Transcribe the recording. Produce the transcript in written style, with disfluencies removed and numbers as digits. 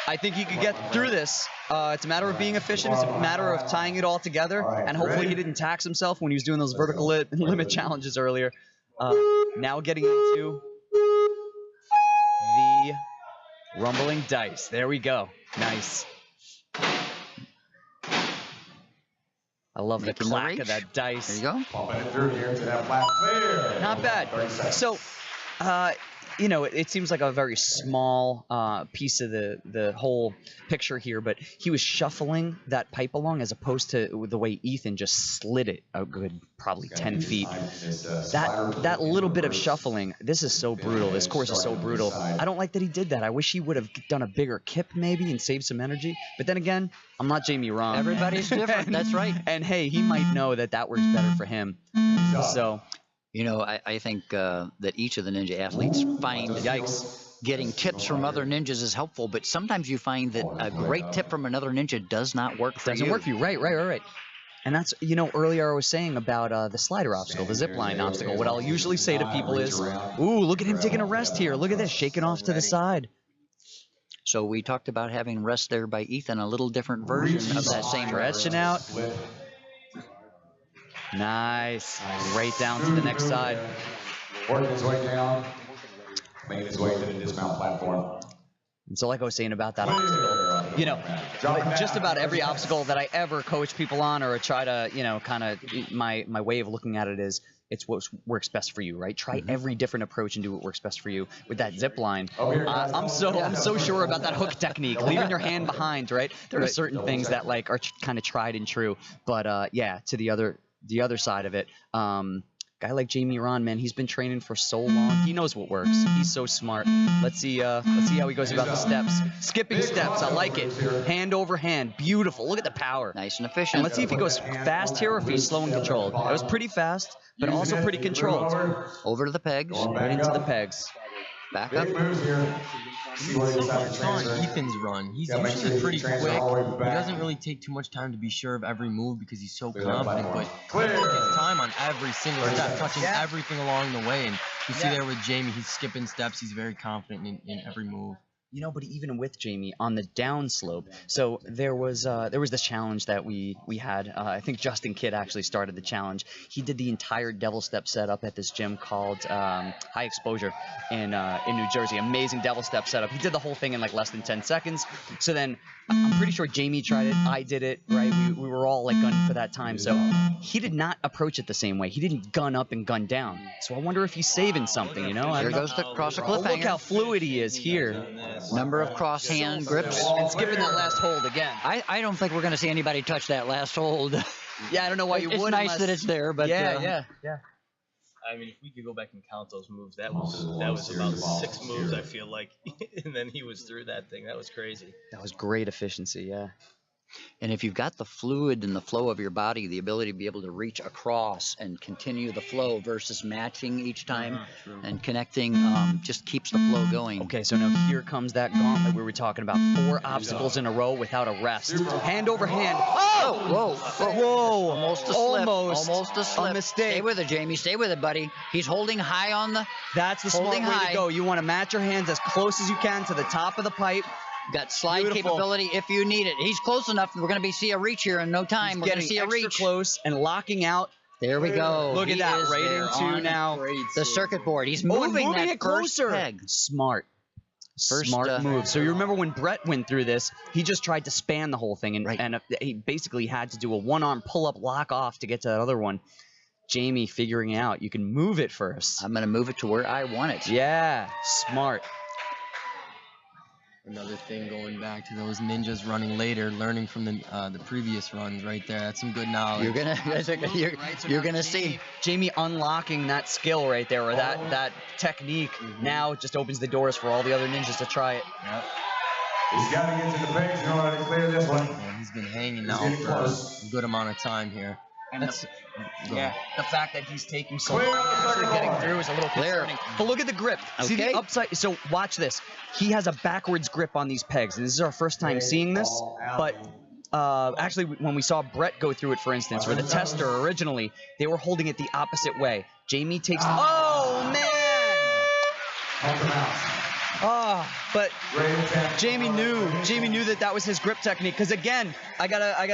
I think he could get through this. It's a matter of being efficient. It's a matter of tying it all together. And hopefully he didn't tax himself when he was doing those vertical limit challenges earlier. Now getting into the rumbling dice. There we go. Nice. I love the clack of that dice. There you go. Popping it through here to that flat clear. Not bad. So, you know, it seems like a very small piece of the whole picture here, but he was shuffling that pipe along as opposed to the way Ethan just slid it a good probably 10 feet. That little bit of shuffling, this is so brutal. This course is so brutal. I don't like that he did that. I wish he would have done a bigger kip maybe and saved some energy. But then again, I'm not Jamie Rahn. Everybody's different. That's right. And hey, he might know that that works better for him. So... You know, I think that each of the ninja athletes find getting tips from other ninjas is helpful, but sometimes you find that a great tip from another ninja does not work for you. Doesn't work for you, right. And that's, you know, earlier I was saying about the slider obstacle, the zip line obstacle. What I'll usually say to people is, ooh, look at him taking a rest here. Look at this, shaking off to the side. So we talked about having rest there by Ethan, a little different version of that same stretching out. Nice. Right down to the next side. Working his way down. Making his way to the dismount platform. And so like I was saying about that obstacle, you know, just about every obstacle that I ever coach people on or try to, you know, kind of my way of looking at it is it's what works best for you, right? Try every different approach and do what works best for you. With that zip line, I'm so sure about that hook technique, leaving your hand behind, right? There are certain things that like are kind of tried and true, but yeah, to the other side of it, guy like Jamie Rahn, man, he's been training for so long. He knows what works. He's so smart. Let's see how he goes about the steps. Skipping steps, I like it. Hand over hand, beautiful. Look at the power. Nice and efficient. And let's see if he goes fast here or if he's slow and controlled. That was pretty fast, but also pretty controlled. Over to the pegs. Right into the pegs. Back up. On Ethan's run, he's usually pretty quick. He doesn't really take too much time to be sure of every move because he's so confident, but he took his time on every single step, touching everything along the way. And you see there with Jamie, he's skipping steps. He's very confident in every move. You know, but even with Jamie on the down slope, so there was this challenge that we had. I think Justin Kidd actually started the challenge. He did the entire devil step setup at this gym called High Exposure in New Jersey. Amazing devil step setup. He did the whole thing in like less than 10 seconds. So then I'm pretty sure Jamie tried it. I did it. Right? We were all like gunning for that time. So he did not approach it the same way. He didn't gun up and gun down. So I wonder if he's saving something. You know? Here goes the cross a cliffhanger. Look how fluid he is here. Number of cross hand grips. And skipping that last hold again. I don't think we're going to see anybody touch that last hold. Yeah, I don't know why you would. It's nice that it's there, but yeah. I mean, if we could go back and count those moves, that was about 6 moves, I feel like. And then he was through that thing. That was crazy. That was great efficiency, yeah. And if you've got the fluid and the flow of your body, the ability to be able to reach across and continue the flow versus matching each time and connecting just keeps the flow going. Okay, so now here comes that gauntlet we were talking about. 4 obstacles in a row without a rest. Hand over hand. Oh! Whoa! Almost a slip. Almost a slip. A mistake. Stay with it, Jamie. Stay with it, buddy. He's holding high on the... That's the smart way to go. You want to match your hands as close as you can to the top of the pipe. Got slide capability if you need it. He's close enough. We're going to see a reach here in no time. We're going to see a reach. Close and locking out. There we go. Look at that. Right into now the circuit board. He's moving that it closer. Peg. Smart move. So you remember when Brett went through this, he just tried to span the whole thing, and he basically had to do a one-arm pull-up lock off to get to that other one. Jamie figuring out you can move it first. I'm going to move it to where I want it. Yeah, smart. Another thing going back to those ninjas running later, learning from the previous runs right there. That's some good knowledge. You're gonna see Jamie unlocking that skill right there, or that technique. Now it just opens the doors for all the other ninjas to try it. Yep. He's got to get to the pegs in order to clear this one. Yeah, he's been hanging now for a good amount of time here. And the fact that he's taking so long actually getting through is a little concerning. But look at the grip. See the upside. So watch this. He has a backwards grip on these pegs. And this is our first time seeing this. But actually, when we saw Brett go through it, for instance, or the tester originally, they were holding it the opposite way. Jamie takes. Oh man! But Jamie knew that was his grip technique. Because again, I gotta